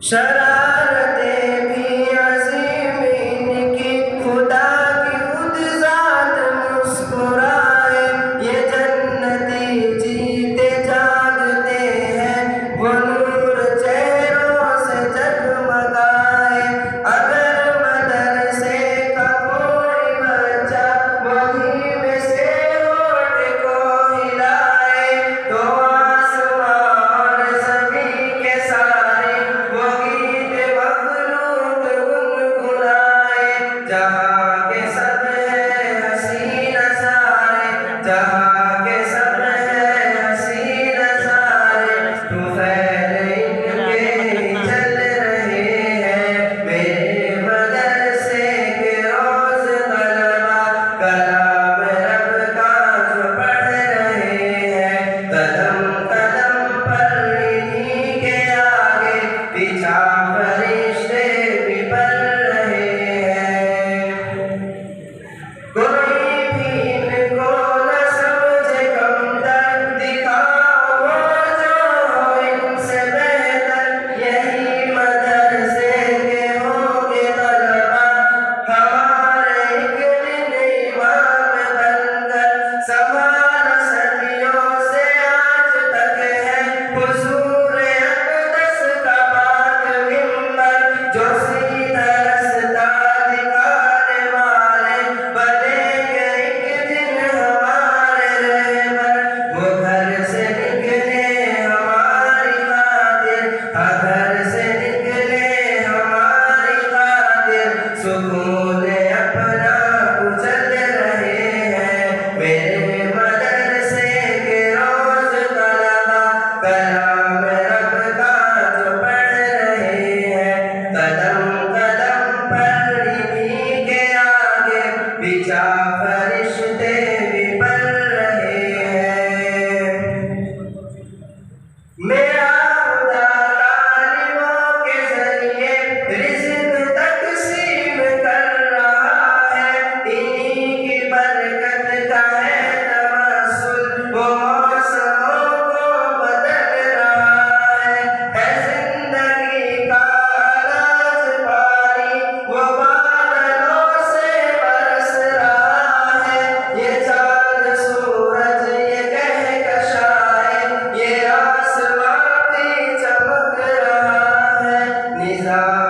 शरारतें भी अज़ीम इनकी, खुदा की खुद ज़ात मुस्कुराए। ये जन्नती जीते जागते हैं, वो नूर चेहरों से जगमगाए। अगर मदरसे का कोई बच्चा वहीं में से होठ को हिलाए, तो आसमां और ज़मीं के सारे वो गीत मखलूक गुनगुनाए। जहाँ के सब है हसीन नज़ारे, जहाँ के सब है हसीन नज़ारे, तुफ़ैल इनके चल रहे हैं। मेरे मदरसे के रोज़ तलबा कलाम रब का जो पढ़ रहे हैं। कदम कदम पर इन्हीं के आगे पीछा फरिश्ते भी पढ़ रहे हैं। कोई भी इनको न समझे कमतर, दिखाओ वो जो हो इनसे बेहतर। यही मदरसे के होंगे तलबा, हमारे एक दिन इमाम बनकर। संभाला सदियों से आज तक है हुजूर अक़दस का पाक मिंबर, जो सीधा रास्ता दिखाने वाले बनेंगे एक दिन हमारे रहबर। वो घर से निकले हमारी खातिर, घर से निकले हमारी खातिर, सुकून अपना कुचल रहे हैं। मेरे मदरसे के रोज़ तलबा कलाम रब का जो पढ़ रहे हैं। कदम कदम पर इन्हीं के आगे पीछा फरिश्ते भी पढ़ रहे हैं। मेरा खुदा तालिमों के ज़रिए रिज़्क़ तक़सीम कर रहा है। इन्हीं की बरकत का है तवस्सुल, वो मौसमों को बदल रहा है ज़िंदगी का अनाज पानी, वो बादलों से बरस रहा है। ये चाँद सूरज ये कहकशाएं, ये आसमां भी चमक रहा है। निज़ाम